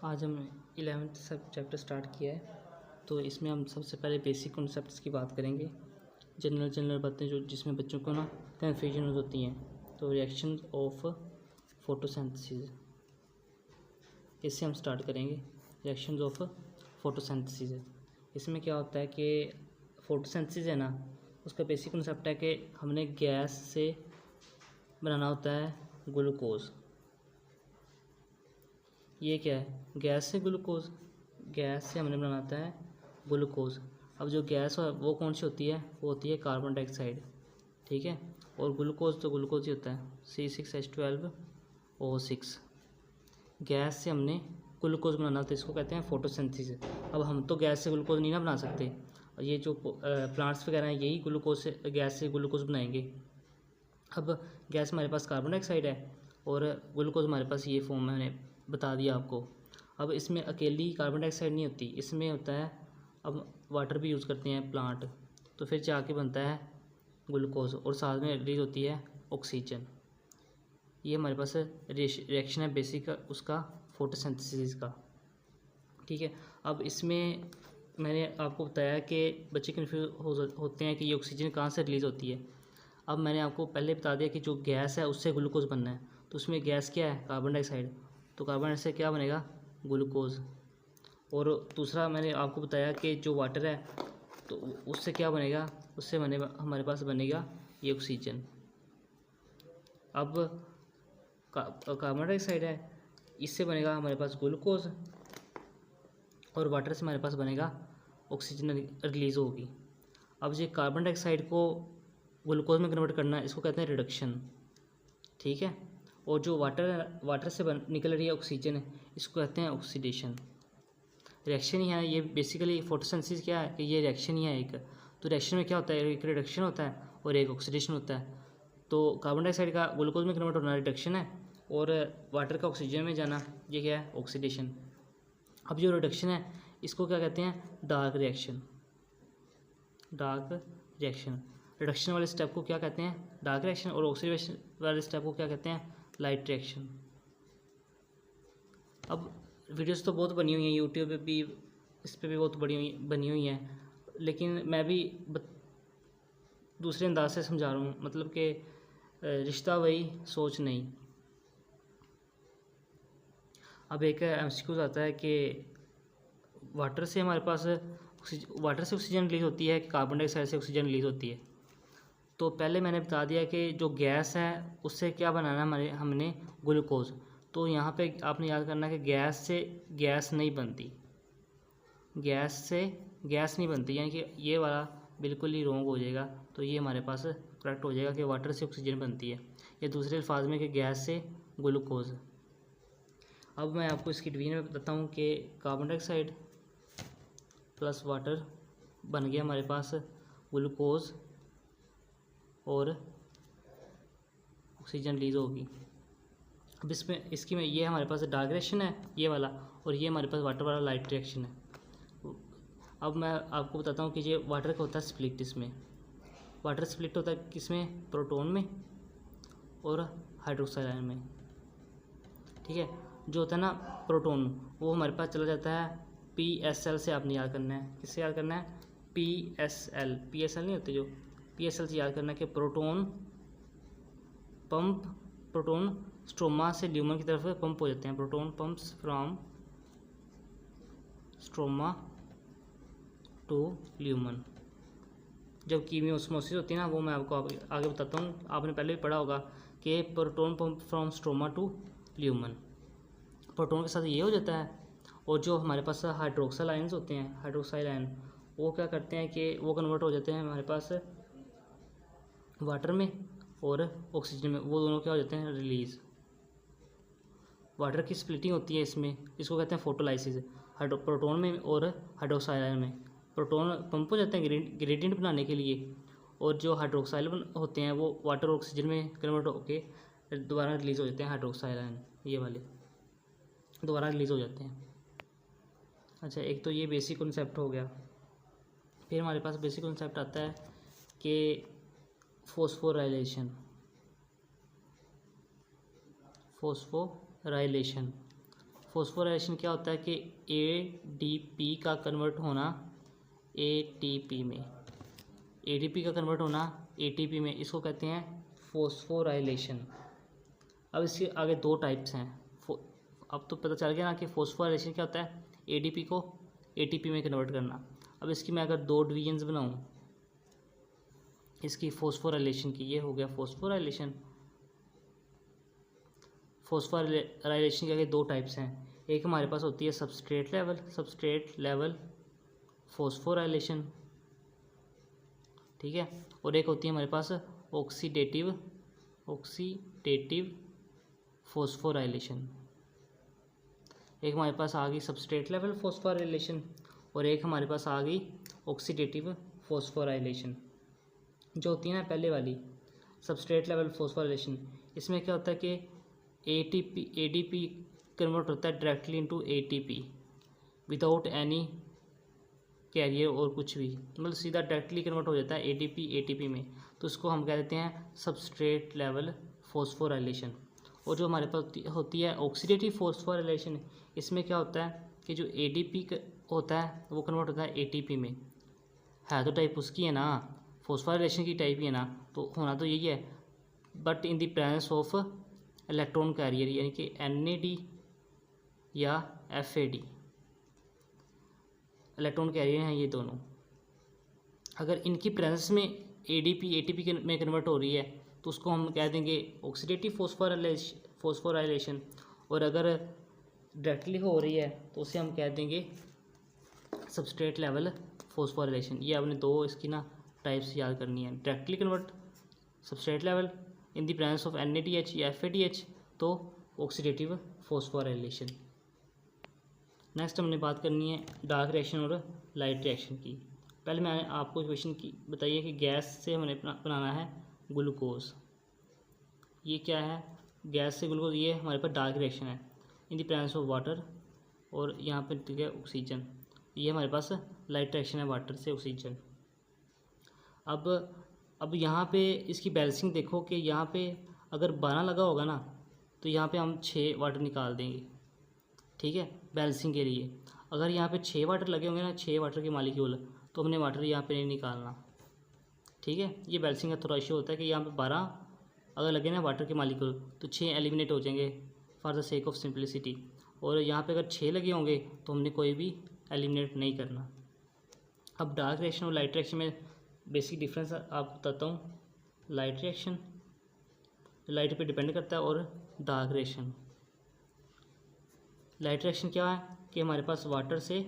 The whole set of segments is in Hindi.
आज हम 11th सब चैप्टर स्टार्ट किया है। तो इसमें हम सबसे पहले बेसिक कॉन्सेप्ट्स की बात करेंगे, जनरल बातें जो जिसमें बच्चों को ना कन्फ्यूजन होती हैं। तो रिएक्शन ऑफ फोटोसिंथेसिस, इससे हम स्टार्ट करेंगे। रिएक्शंस ऑफ फोटोसिंथेसिस, इसमें क्या होता है कि फोटोसिंथेसिस है ना, उसका बेसिक कॉन्सेप्ट है कि हमने गैस से बनाना होता है ग्लूकोज। ये क्या है? गैस से ग्लूकोज, गैस से हमने बनाना होता है ग्लूकोज। अब जो गैस है वो कौन सी होती है? वो होती है कार्बन डाइऑक्साइड, ठीक है। और ग्लूकोज तो ग्लूकोज ही होता है, C6H12O6। गैस से हमने ग्लूकोज बनाना होता है, इसको कहते हैं फोटोसिंथेसिस। अब हम तो गैस से ग्लूकोज नहीं ना बना सकते, और ये जो प्लांट्स वगैरह हैं यही ग्लूकोज से गैस से ग्लूकोज बनाएंगे। अब गैस हमारे पास कार्बन डाइऑक्साइड है और ग्लूकोज हमारे पास ये फॉर्म है, मैंने बता दिया आपको। अब इसमें अकेली कार्बन डाइऑक्साइड नहीं होती, इसमें होता है अब वाटर भी यूज़ करते हैं प्लांट, तो फिर जाके बनता है ग्लूकोज और साथ में रिलीज होती है ऑक्सीजन। ये हमारे पास रिएक्शन है बेसिक उसका फोटोसिंथेसिस का, ठीक है। अब इसमें मैंने आपको बताया कि बच्चे कन्फ्यूज होते हैं कि ये ऑक्सीजन कहाँ से रिलीज़ होती है। अब मैंने आपको पहले बता दिया कि जो गैस है उससे ग्लूकोज बनना है, तो उसमें गैस क्या है? Carbon dioxide. तो कार्बन डाइऑक्साइड क्या बनेगा? ग्लूकोज। और दूसरा मैंने आपको बताया कि जो वाटर है तो उससे क्या बनेगा? उससे हमारे पास बनेगा ये ऑक्सीजन। अब कार्बन डाइऑक्साइड है, इससे बनेगा हमारे पास ग्लूकोज, और वाटर से हमारे पास बनेगा ऑक्सीजन रिलीज़ होगी। अब ये कार्बन डाइऑक्साइड को ग्लूकोज में कन्वर्ट करना है, इसको कहते हैं रिडक्शन, ठीक है। और जो वाटर से निकल रही है ऑक्सीजन, इसको कहते हैं ऑक्सीडेशन। रिएक्शन ही है ये बेसिकली। फोटोसिंथेसिस क्या है कि ये रिएक्शन ही है एक। तो रिएक्शन में क्या होता है? एक रिडक्शन होता है और एक ऑक्सीडेशन होता है। तो कार्बन डाइऑक्साइड का ग्लूकोज में कन्वर्ट होना रिडक्शन है, और वाटर का ऑक्सीजन में जाना ये क्या है? ऑक्सीडेशन। अब जो रिडक्शन है इसको क्या कहते हैं? Dark reaction. Dark reaction, reduction वाले स्टेप को क्या कहते हैं? Dark reaction. और ऑक्सीडेशन वाले स्टेप को क्या कहते हैं? Light reaction. अब वीडियोस तो बहुत बनी हुई हैं यूट्यूब पे भी, इस पर भी बहुत बनी हुई हैं, लेकिन मैं भी दूसरे अंदाज से समझा रहा हूँ, मतलब कि रिश्ता वही सोच नहीं। अब एक MCQ आता है कि वाटर से हमारे पास वाटर से ऑक्सीजन रिलीज होती है कि कार्बन डाइऑक्साइड से ऑक्सीजन रिलीज होती है। तो पहले मैंने बता दिया कि जो गैस है उससे क्या बनाना है हमने? ग्लूकोज। तो यहाँ पे आपने याद करना है कि गैस से गैस नहीं बनती, गैस से गैस नहीं बनती, यानी कि ये वाला बिल्कुल ही रॉन्ग हो जाएगा। तो ये हमारे पास करेक्ट हो जाएगा कि वाटर से ऑक्सीजन बनती है, या दूसरे अल्फाज में कि गैस से ग्लूकोज। अब मैं आपको इसकी डिवीजन में बताता हूँ कि कार्बन डाइऑक्साइड प्लस वाटर बन गया हमारे पास ग्लूकोज, और ऑक्सीजन रिलीज होगी। अब इसमें इसकी में ये हमारे पास डार्क रिएक्शन है ये वाला, और ये हमारे पास वाटर वाला लाइट रिएक्शन है। अब मैं आपको बताता हूँ कि ये वाटर का होता है स्प्लिट। इसमें वाटर स्प्लिट होता है किसमें? प्रोटोन में और हाइड्रोक्साइड आयन में, ठीक है। जो होता है ना प्रोटोन, वो हमारे पास चला जाता है PSL से। आपने याद करना है, किससे याद करना है? PSL नहीं होते जो, PSL से याद करना है कि प्रोटोन स्ट्रोमा से ल्यूमन की तरफ पंप हो जाते हैं। Proton pumps from stroma to lumen. जब कीमियोस्मोसिस होती है ना, वो मैं आपको आगे बताता हूँ, आपने पहले भी पढ़ा होगा कि proton pump from stroma to lumen. Proton के साथ ये हो जाता है, और जो हमारे पास हाइड्रोक्साइल आयंस होते हैं, हाइड्रोक्साइल आयन, वो क्या करते हैं कि वो कन्वर्ट हो जाते हैं हमारे पास वाटर में और ऑक्सीजन में। वो दोनों क्या हो जाते हैं? रिलीज़। वाटर की स्प्लिटिंग होती है इसमें, इसको कहते हैं फोटोलाइसिस। प्रोटोन में और हाइड्रोक्साइल आयन में प्रोटोन पंप हो जाते हैं ग्रेडियंट बनाने के लिए, और जो हाइड्रोक्साइल होते हैं वो वाटर और ऑक्सीजन में कन्वर्ट होकर दोबारा रिलीज़ हो जाते हैं। हाइड्रोक्साइल आयन ये वाले दोबारा रिलीज़ हो जाते हैं। अच्छा, एक तो ये बेसिक कॉन्सेप्ट हो गया। फिर हमारे पास बेसिक कॉन्सेप्ट आता है कि फोस्फोराइलेशन क्या होता है कि ADP का कन्वर्ट होना ATP में, ADP का कन्वर्ट होना ATP में, इसको कहते हैं फोस्फोराइलेशन। अब इसके आगे दो टाइप्स हैं। अब तो पता चल गया ना कि फोस्फोराइलेशन क्या होता है, ADP को ATP में कन्वर्ट करना। अब इसकी मैं अगर दो डिवीजन्स बनाऊं इसकी फोस्फोराइलेशन की, ये हो गया फोस्फोराइलेशन। फोस्फोराइलेशन के आगे दो टाइप्स हैं, एक हमारे पास होती है सबस्ट्रेट लेवल फोस्फोराइलेशन, ठीक है, और एक होती है हमारे पास ऑक्सीडेटिव फोस्फोराइलेशन। एक हमारे पास आ गई सबस्ट्रेट लेवल फोस्फोराइलेशन और एक हमारे पास आ गई ऑक्सीडेटिव फोस्फोराइलेशन। जो होती है ना पहले वाली सबस्ट्रेट लेवल फोस्फोराइलेशन, इसमें क्या होता है कि ADP कन्वर्ट होता है directly into ATP without any carrier और कुछ भी, मतलब सीधा डायरेक्टली कन्वर्ट हो जाता है ATP में, तो उसको हम कह देते हैं सबस्ट्रेट लेवल फोस्फोराइलेशन। और जो हमारे पास होती है ऑक्सीडेटिव फोस्फोराइलेशन, इसमें क्या होता है कि जो ADP होता है वो कन्वर्ट होता है ATP में। है तो टाइप उसकी है ना, फोस्फोराइलेशन की टाइप ही है ना, तो होना तो यही है, but in the presence of electron carrier, यानी कि NAD या FAD, इलेक्ट्रॉन कैरियर हैं ये दोनों। अगर इनकी प्रेजेंस में ADP ATP में कन्वर्ट हो रही है तो उसको हम कह देंगे ऑक्सीडेटिव फोस्फोराइलेशन, और अगर डायरेक्टली हो रही है तो उसे हम कह देंगे सबस्ट्रेट लेवल फोस्फोराइलेशन। ये आपने दो इसकी ना टाइप्स याद करनी है, directly convert substrate level in the presence of NADH या FADH, तो ऑक्सीडेटिव फोस्फोराइलेशन। नेक्स्ट हमने बात करनी है डार्क रिएक्शन और लाइट रिएक्शन की। पहले मैंने आपको क्वेश्चन की बताइए कि गैस से हमने बनाना है ग्लूकोज, ये क्या है, गैस से ग्लूकोज, ये हमारे पास डार्क रिएक्शन है in the presence of water, और यहाँ पे ठीक है ऑक्सीजन, ये हमारे पास लाइट रिएक्शन है वाटर से ऑक्सीजन। अब यहाँ पे इसकी बैलेंसिंग देखो कि यहाँ पे अगर 12 लगा होगा ना तो यहाँ पे हम 6 वाटर निकाल देंगे, ठीक है, बैलेंसिंग के लिए। अगर यहाँ पे 6 वाटर लगे होंगे ना, 6 वाटर के मालिक्यूल, तो हमने वाटर यहाँ पे नहीं निकालना, ठीक है। ये बैलेंसिंग का थोड़ा इशू होता है कि यहाँ पे 12 अगर लगे ना वाटर के मालिक्यूल तो 6 एलिमिनेट हो जाएंगे for the sake of simplicity, और यहाँ पे अगर 6 लगे होंगे तो हमने कोई भी एलिमिनेट नहीं करना। अब डार्क रिएक्शन और लाइट रिएक्शन में बेसिक डिफरेंस आपको बताता हूँ। लाइट रिएक्शन लाइट पे डिपेंड करता है, और डार्क रिएक्शन, लाइट रिएक्शन क्या है कि हमारे पास वाटर से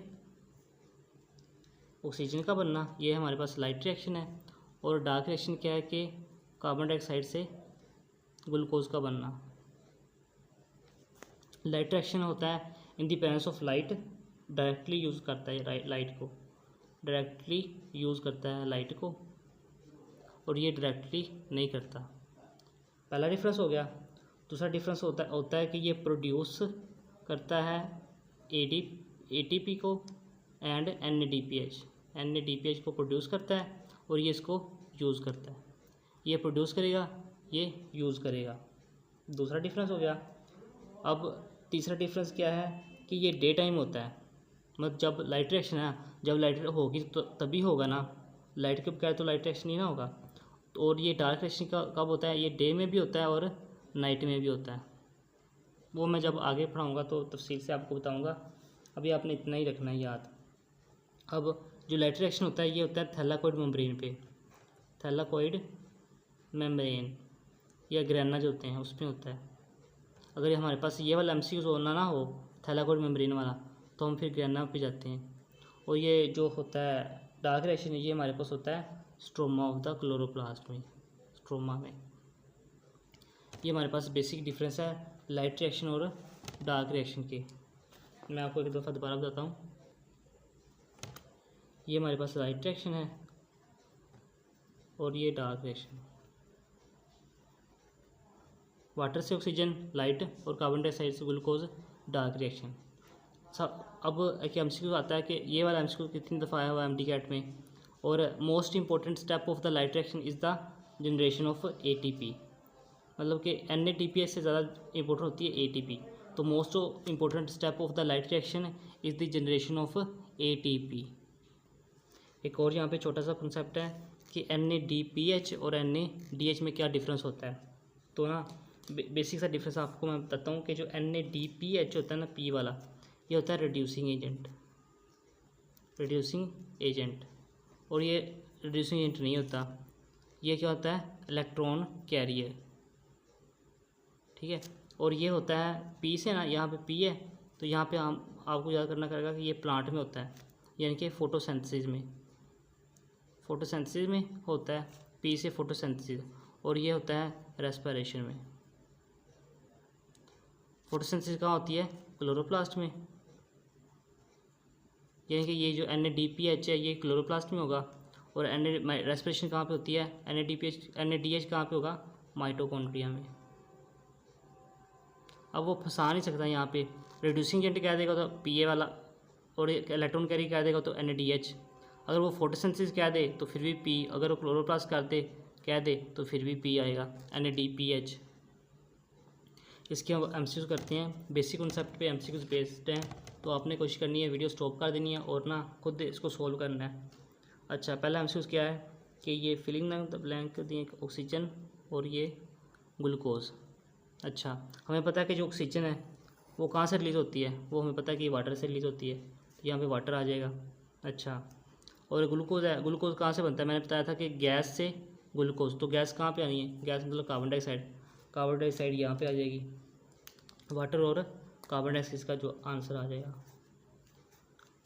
ऑक्सीजन का बनना, ये हमारे पास लाइट रिएक्शन है। और डार्क रिएक्शन क्या है कि कार्बन डाइऑक्साइड से ग्लूकोज का बनना। लाइट रिएक्शन होता है in the presence of light, directly use करता है लाइट को, डायरेक्टली यूज़ करता है लाइट को, और ये डायरेक्टली नहीं करता। पहला डिफरेंस हो गया। दूसरा डिफरेंस होता है कि ये प्रोड्यूस करता है ATP को एंड NADPH को प्रोड्यूस करता है, और ये इसको यूज़ करता है। ये प्रोड्यूस करेगा, ये यूज़ करेगा। दूसरा डिफरेंस हो गया। अब तीसरा डिफरेंस क्या है कि ये डे टाइम होता है, मतलब जब लाइट रिएक्शन है, जब लाइट होगी तो तभी होगा ना, लाइट के बगैर तो लाइट रिएक्शन नहीं ना होगा। तो और ये डार्क रिएक्शन कब होता है, ये डे में भी होता है और नाइट में भी होता है। वो मैं जब आगे पढ़ाऊँगा तो तफसील से आपको बताऊँगा, अभी आपने इतना ही रखना है याद। अब जो लाइट रिएक्शन होता है ये होता है थैलाकोइड मेम्ब्रेन पे, थैलाकोइड मेम्ब्रेन या ग्रेना जो होते हैं उसमें होता है। अगर ये हमारे पास ये वाला MCQ होना ना हो थैलाकोइड मेम्ब्रेन वाला, तो हम फिर ग्रेना पे जाते हैं। और ये जो होता है डार्क रिएक्शन, ये हमारे पास होता है स्ट्रोमा ऑफ द क्लोरोप्लास्ट में, स्ट्रोमा में। ये हमारे पास बेसिक डिफरेंस है लाइट रिएक्शन और डार्क रिएक्शन के। मैं आपको एक दफ़ा दोबारा बताता हूँ। ये हमारे पास लाइट रिएक्शन है और ये डार्क रिएक्शन, वाटर से ऑक्सीजन लाइट और कार्बन डाइऑक्साइड से ग्लूकोज डार्क रिएक्शन। सब अब एक MCQ आता है कि ये वाला MCQ कितनी दफ़ा आया हुआ MD-CAT में, और most important step of the light reaction is the generation of ATP, मतलब कि NADPH से ज़्यादा इंपॉर्टेंट होती है ATP। तो most important step of the light reaction is the generation of ATP। एक और यहाँ पे छोटा सा कंसेप्ट है कि NADPH और NADH में क्या डिफरेंस होता है। तो ना बेसिक सा डिफरेंस आपको मैं बताता हूँ कि जो NADPH होता है ना, P वाला, ये होता है रिड्यूसिंग एजेंट, और ये रिड्यूसिंग एजेंट नहीं होता, ये क्या होता है, इलेक्ट्रॉन कैरियर, ठीक है। और ये होता है P से ना, यहाँ पे P है तो यहाँ पे हम आपको याद करना पड़ेगा कि ये प्लांट में होता है, यानी कि फोटोसिंथेसिस में होता है P से फोटोसिंथेसिस, और ये होता है रेस्पिरेशन में। फोटोसिंथेसिस कहाँ होती है, क्लोरोप्लास्ट में, यानी कि ये जो NADPH है ये क्लोरोप्लास्ट में होगा, और रेस्पिरेशन कहाँ पे होती है, NADH कहाँ पे होगा, माइटोकॉन्ड्रिया में। अब वो फंसा नहीं सकता यहाँ पे, रिड्यूसिंग एजेंट कह देगा तो PA वाला, और इलेक्ट्रॉन कैरी कह देगा तो NADH। अगर वो फोटोसिंथेसिस कह दे तो फिर भी P, अगर वो क्लोरोप्लास्ट कह दे तो फिर भी P आएगा, NADPH। इसके हम MCQs करते हैं, बेसिक कॉन्सेप्ट पे MCQs बेस्ड हैं, तो आपने कोशिश करनी है वीडियो स्टॉप कर देनी है और ना खुद इसको सोल्व करना है। अच्छा, पहला MCQs क्या है कि ये फिलिंग द ब्लैंक दिए ऑक्सीजन और ये ग्लूकोज। अच्छा, हमें पता है कि जो ऑक्सीजन है वो कहाँ से रिलीज़ होती है, वो हमें पता है कि वाटर से रिलीज़ होती है, तो यहाँ पे वाटर आ जाएगा। अच्छा, और ग्लूकोज है, ग्लूकोज कहाँ से बनता है, मैंने बताया था कि गैस से ग्लूकोज, तो गैस कहाँ पे आनी है, गैस मतलब कार्बन डाइऑक्साइड यहाँ पे आ जाएगी, वाटर और कार्बन डाइऑक्साइड का जो आंसर आ जाएगा।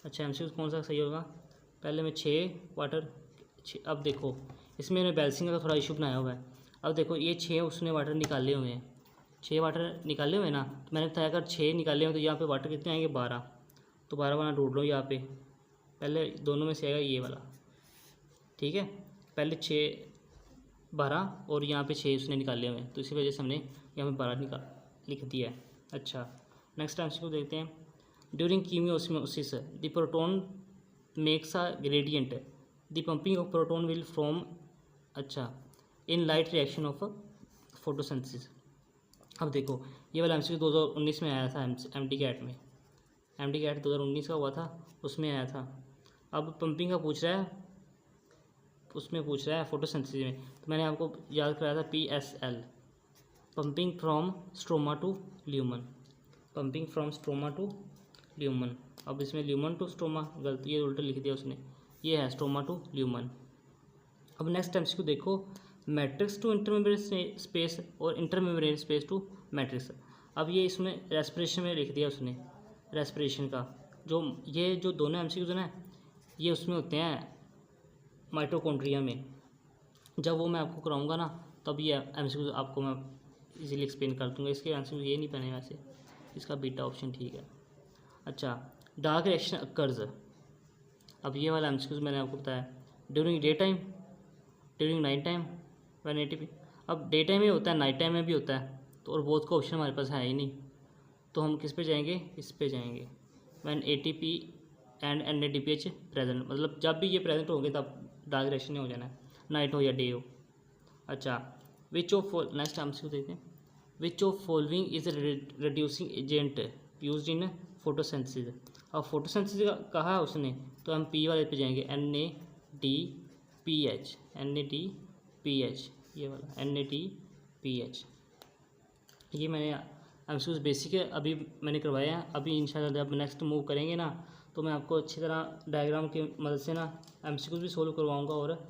अच्छा, MCQs कौन सा सही होगा, पहले में 6 वाटर, अब देखो इसमें मैंने बैलेंसिंग का थोड़ा इशू बनाया हुआ है। अब देखो ये 6 उसने वाटर निकाले हुए हैं, 6 वाटर निकाले हुए हैं ना, तो मैंने बताया अगर 6 निकाले हुए तो यहाँ पे वाटर कितने आएंगे, 12, तो 12 वाला ढूंढ लो यहाँ पे, पहले दोनों में से आएगा ये वाला, ठीक है, पहले 12 और यहाँ पे 6 उसने निकाले हुए हैं, तो इसी वजह से हमने यहाँ पे 12 लिख दिया है। अच्छा, नेक्स्ट आंसर को देखते हैं। During chemiosmosis the proton makes a gradient, the pumping of proton will from, अच्छा, in light reaction of photosynthesis. अब देखो ये वाला MCQ 2019 में आया था, MD कैट में, MD कैट 2019 का हुआ था, उसमें आया था। अब पंपिंग का पूछ रहा है, उसमें पूछ रहा है फोटोसिंथेसिस में, तो मैंने आपको याद कराया था PSL, pumping from stroma to lumen, pumping from stroma to lumen. अब इसमें ल्यूमन टू स्ट्रोमा गलती, ये उल्टा लिख दिया उसने, ये है स्ट्रोमा टू ल्यूमन। अब नेक्स्ट MCQ देखो, मैट्रिक्स टू इंटरमेम्ब्रेन स्पेस और इंटरमेम्ब्रेन स्पेस टू मैट्रिक्स। अब ये इसमें रेस्पिरेशन में लिख दिया उसने, रेस्पिरेशन का ये जो दोनों MCQs ना ये उसमें होते हैं माइटोकॉन्ड्रिया में। जब वो मैं आपको कराऊंगा ना तब ये MCQs आपको मैं इजीली एक्सप्लेन कर दूंगा। इसके MCQs ये नहीं बने वैसे, इसका बीटा ऑप्शन ठीक है। अच्छा, डार्क रिएक्शन अकर्स, अब ये वाला MCQs मैंने आपको बताया during day time, during night time, when ATP। अब डे टाइम में होता है, नाइट टाइम में भी होता है, तो और बोथ का ऑप्शन हमारे पास है ही नहीं, तो हम किस पे जाएंगे, इस पे जाएंगे, when ATP and NADPH present, मतलब जब भी ये प्रेजेंट होंगे तब डार्क रिएक्शन नहीं हो जाना है, नाइट हो या डे हो। अच्छा, विच ऑफ नेक्स्ट MCQ देखते हैं, which of following is reducing agent used in photosynthesis. अब फोटोसिंथेसिस कहा है उसने, तो हम P वाले पे जाएंगे, NADPH, ये वाला NADPH। ये मैंने MCQs बेसिक है अभी मैंने करवाया है। अभी इंशाल्लाह जब नेक्स्ट मूव करेंगे ना तो मैं आपको अच्छी तरह डायग्राम की मदद से ना MCQs भी सोल्व करवाऊंगा, और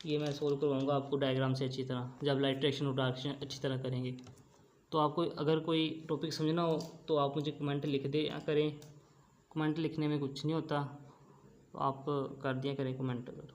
ये मैं सोल्व करवाऊंगा आपको डायग्राम से अच्छी तरह, जब लाइट रिएक्शन और डार्क रिएक्शन अच्छी तरह करेंगे। तो आपको अगर कोई टॉपिक समझना हो तो आप मुझे कमेंट लिख दे करें, कमेंट लिखने में कुछ नहीं होता, तो आप कर दिया करें कमेंट। अगर